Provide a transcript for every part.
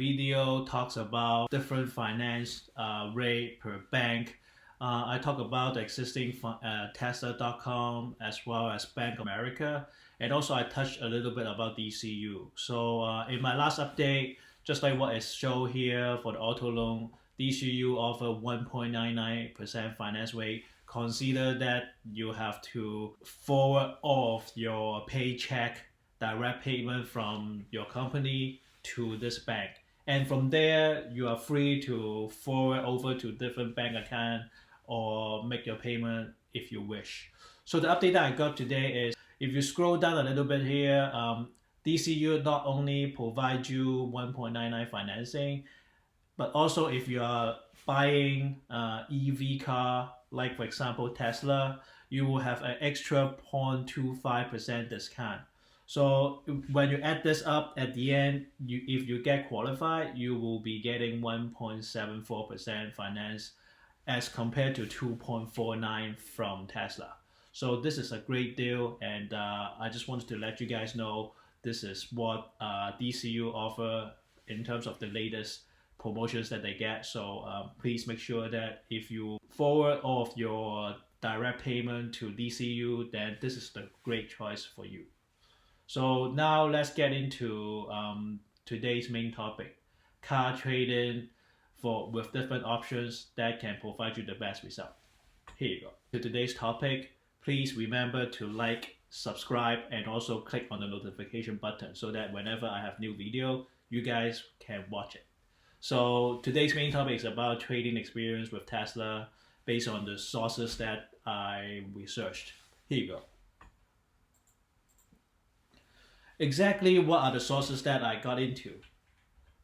video talks about different finance rate per bank. I talk about the existing Tesla.com as well as Bank of America, and also I touched a little bit about DCU. So in my last update, just like what is shown here for the auto loan, DCU offer 1.99% finance rate. Consider that you have to forward off your paycheck direct payment from your company to this bank, and from there you are free to forward over to different bank account or make your payment if you wish. So the update that I got today is, if you scroll down a little bit here, DCU not only provide you 1.99 financing, but also if you are buying EV car, like for example Tesla, you will have an extra 0.25% discount. So when you add this up at the end, if you get qualified, you will be getting 1.74% finance as compared to 2.49 from Tesla. So this is a great deal, and I just wanted to let you guys know this is what DCU offer in terms of the latest promotions that they get. So please make sure that if you forward off your direct payment to DCU, then this is the great choice for you. So now let's get into today's main topic, car trading with different options that can provide you the best result. Here you go. To today's topic, please remember to like, subscribe, and also click on the notification button so that whenever I have new video, you guys can watch it. So today's main topic is about trading experience with Tesla based on the sources that I researched. Here you go. Exactly what are the sources that I got into?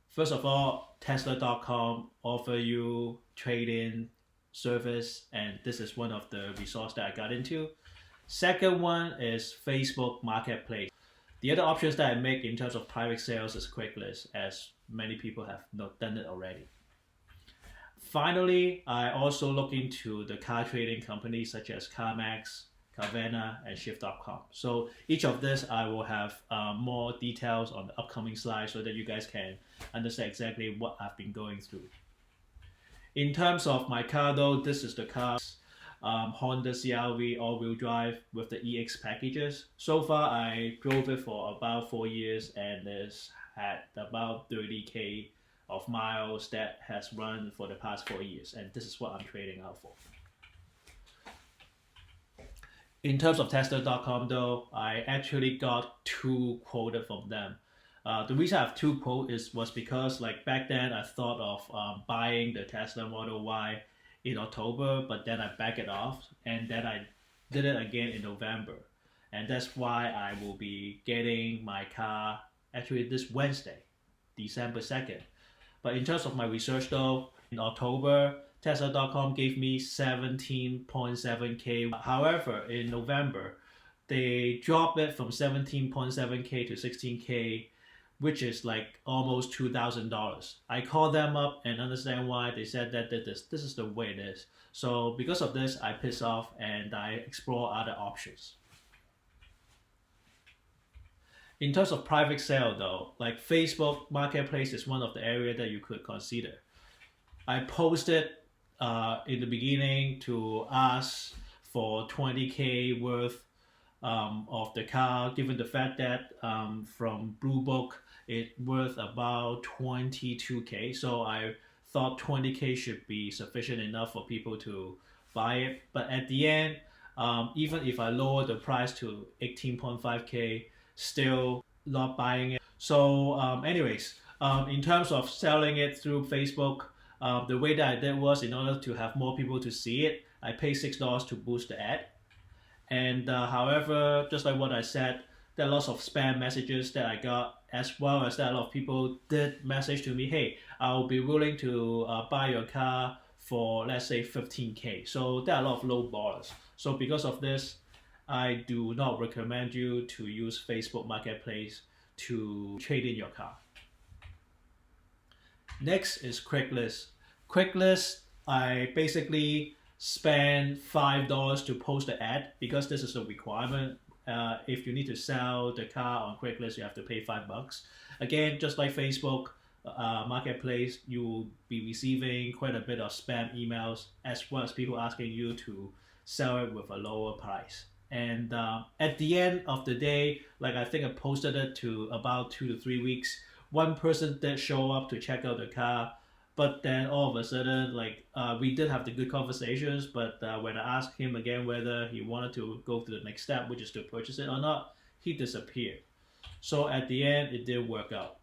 First of all, Tesla.com offer you trading service, and this is one of the resources that I got into. Second one is Facebook Marketplace. The other options that I make in terms of private sales is Craigslist, as many people have not done it already. Finally, I also look into the car trading companies such as CarMax, Carvana, and Shift.com. So each of this I will have more details on the upcoming slides so that you guys can understand exactly what I've been going through. In terms of my car though, this is the car, Honda CR-V all-wheel drive with the EX packages. So far I drove it for about 4 years and it's had about 30k of miles that has run for the past 4 years, and this is what I'm trading out for. In terms of Tesla.com though, I actually got 2 quoted from them. The reason I have 2 quotes was because like back then I thought of buying the Tesla Model Y in October, but then I backed it off, and then I did it again in November. And that's why I will be getting my car actually this Wednesday, December 2nd. But in terms of my research though, in October, Tesla.com gave me 17.7k. However, in November, they dropped it from 17.7k to 16k, which is like almost $2,000. I called them up and understand why. They said that this is the way it is. So because of this, I pissed off and I explore other options. In terms of private sale though, like Facebook Marketplace is one of the areas that you could consider. I posted in the beginning to ask for 20k worth of the car, given the fact that from Blue Book it's worth about 22k. So I thought 20k should be sufficient enough for people to buy it. But at the end, even if I lower the price to 18.5k, still not buying it. So anyways, in terms of selling it through Facebook, the way that I did was, in order to have more people to see it, I paid $6 to boost the ad. And however, just like what I said, there are lots of spam messages that I got, as well as that a lot of people did message to me, hey, I'll be willing to buy your car for, let's say, 15k. So there are a lot of low ballers. So because of this, I do not recommend you to use Facebook Marketplace to trade in your car. Next is Craigslist. Craigslist, I basically spend $5 to post the ad because this is a requirement. If you need to sell the car on Craigslist, you have to pay $5. Again, just like Facebook, marketplace, you will be receiving quite a bit of spam emails as well as people asking you to sell it with a lower price. And at the end of the day, like I think I posted it to about 2 to 3 weeks. One person did show up to check out the car, but then all of a sudden, like we did have the good conversations. But when I asked him again whether he wanted to go to the next step, which is to purchase it or not, he disappeared. So at the end, it did work out.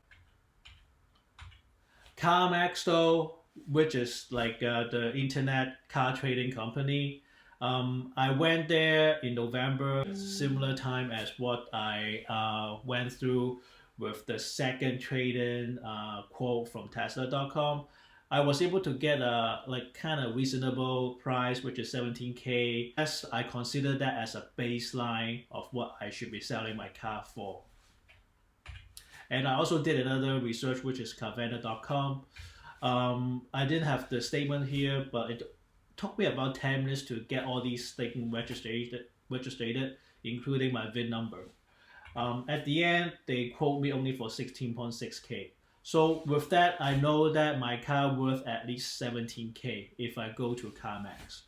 CarMax though, which is like the internet car trading company, I went there in November, similar time as what I went through with the second trade-in quote from Tesla.com. I was able to get a like kind of reasonable price, which is 17K. As I consider that as a baseline of what I should be selling my car for. And I also did another research, which is Carvana.com. I didn't have the statement here, but it took me about 10 minutes to get all these things registered, including my VIN number. At the end, they quote me only for 16.6K. So with that, I know that my car worth at least 17K if I go to CarMax.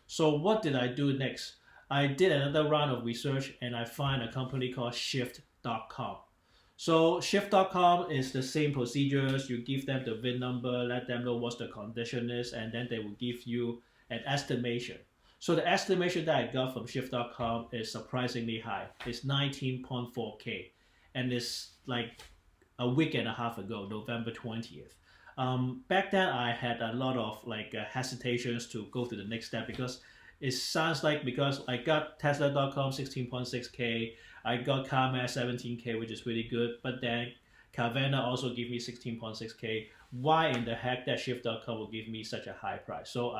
So what did I do next? I did another round of research and I find a company called Shift.com. So Shift.com is the same procedures. You give them the VIN number, let them know what the condition is, and then they will give you an estimation. So the estimation that I got from Shift.com is surprisingly high. It's 19.4K, and it's like a week and a half ago, November 20th. Back then, I had a lot of like hesitations to go to the next step because it sounds like because I got Tesla.com 16.6K, I got CarMax 17K, which is really good, but then Carvana also gave me 16.6K. Why in the heck that Shift.com will give me such a high price? So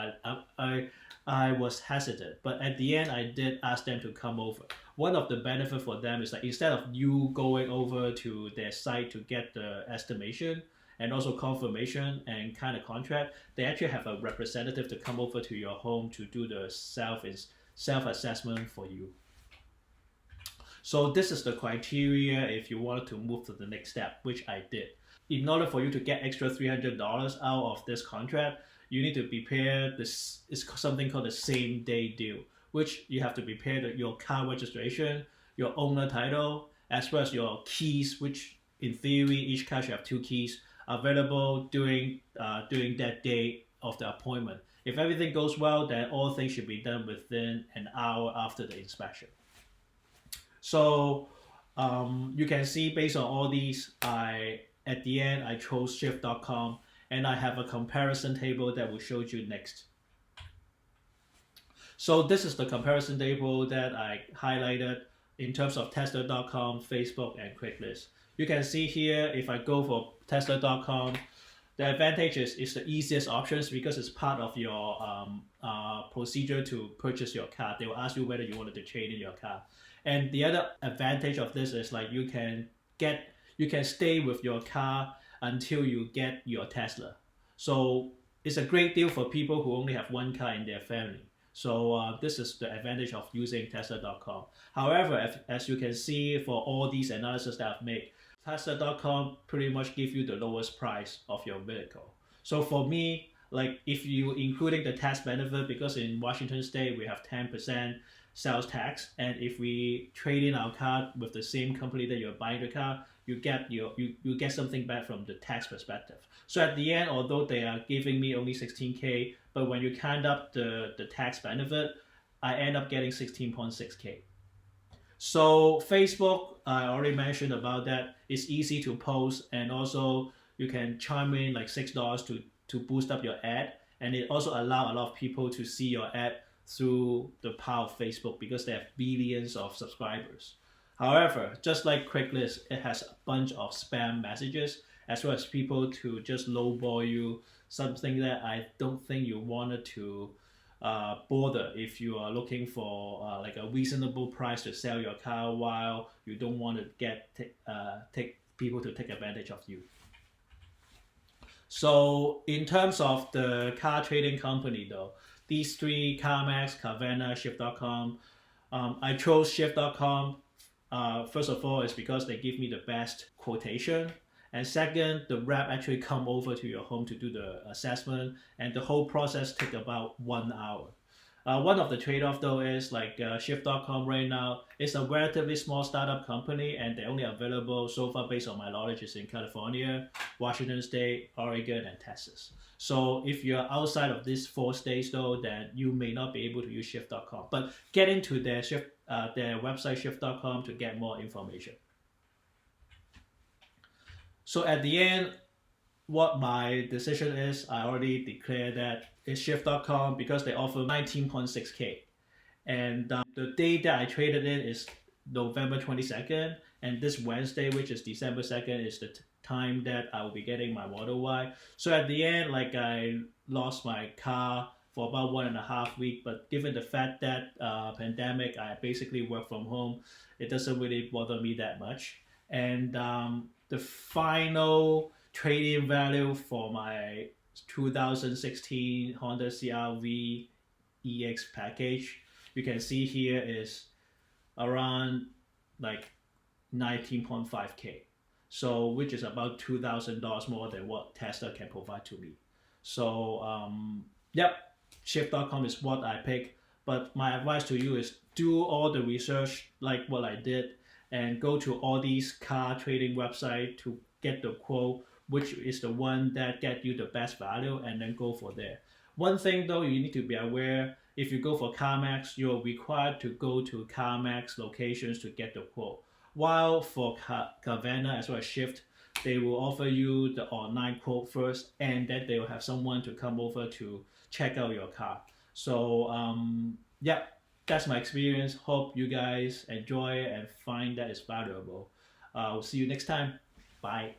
I was hesitant, but at the end I did ask them to come over. One of the benefits for them is that instead of you going over to their site to get the estimation and also confirmation and kind of contract, they actually have a representative to come over to your home to do the self-assessment for you. So this is the criteria if you wanted to move to the next step, which I did. In order for you to get extra $300 out of this contract, you need to prepare this is something called the same day deal, which you have to prepare your car registration, your owner title, as well as your keys, which in theory each car should have 2 keys available during that day of the appointment. If everything goes well, then all things should be done within an hour after the inspection. So you can see based on all these, at the end I chose Shift.com, and I have a comparison table that will show you next. So this is the comparison table that I highlighted in terms of Tesla.com, Facebook, and Craigslist. You can see here, if I go for Tesla.com, the advantage is it's the easiest options because it's part of your procedure to purchase your car. They will ask you whether you wanted to trade in your car. And the other advantage of this is like you can stay with your car until you get your Tesla. So it's a great deal for people who only have one car in their family. So this is the advantage of using Tesla.com. However, as you can see for all these analysis that I've made, Tesla.com pretty much give you the lowest price of your vehicle. So for me, like if you including the tax benefit, because in Washington State we have 10% sales tax, and if we trade in our car with the same company that you're buying the car, you get something back from the tax perspective. So at the end, although they are giving me only 16K, but when you count up the tax benefit, I end up getting 16.6K. So Facebook, I already mentioned about that. It's easy to post, and also you can chime in like $6 to boost up your ad, and it also allows a lot of people to see your ad through the power of Facebook because they have billions of subscribers. However, just like Craigslist, it has a bunch of spam messages as well as people to just lowball you, something that I don't think you wanted to bother if you are looking for like a reasonable price to sell your car while you don't want to take people to take advantage of you. So in terms of the car trading company though, these three, CarMax, Carvana, Shift.com, I chose Shift.com. First of all, is because they give me the best quotation, And second, the rep actually come over to your home to do the assessment, and the whole process take about 1 hour. One of the trade-off though is like Shift.com right now is a relatively small startup company, and they're only available so far based on my knowledge is in California, Washington State, Oregon, and Texas. So if you're outside of these 4 states though, then you may not be able to use Shift.com. But get into their their website Shift.com to get more information. So at the end, what my decision is, I already declared that it's Shift.com because they offer 19.6K. And the day that I traded in is November 22nd. And this Wednesday, which is December 2nd, is the time that I will be getting my Model Y. So at the end, like I lost my car for about 1.5 weeks. But given the fact that pandemic, I basically work from home, it doesn't really bother me that much. And the final trading value for my 2016 Honda CR-V EX package, you can see here is around like 19.5K. So which is about $2,000 more than what Tesla can provide to me. So yep, Shift.com is what I pick. But my advice to you is do all the research like what I did and go to all these car trading websites to get the quote, which is the one that get you the best value, and then go for there. One thing though, you need to be aware, if you go for CarMax, you're required to go to CarMax locations to get the quote. While for Carvana as well as Shift, they will offer you the online quote first, and then they will have someone to come over to check out your car. So yeah, that's my experience. Hope you guys enjoy it and find that it's valuable. We'll see you next time. Bye.